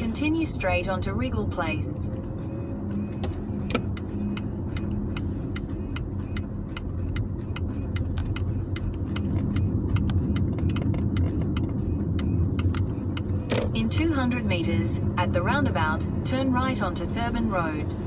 Continue straight onto Wriggle Place. In 200 metres, at the roundabout, turn right onto Thurban Road.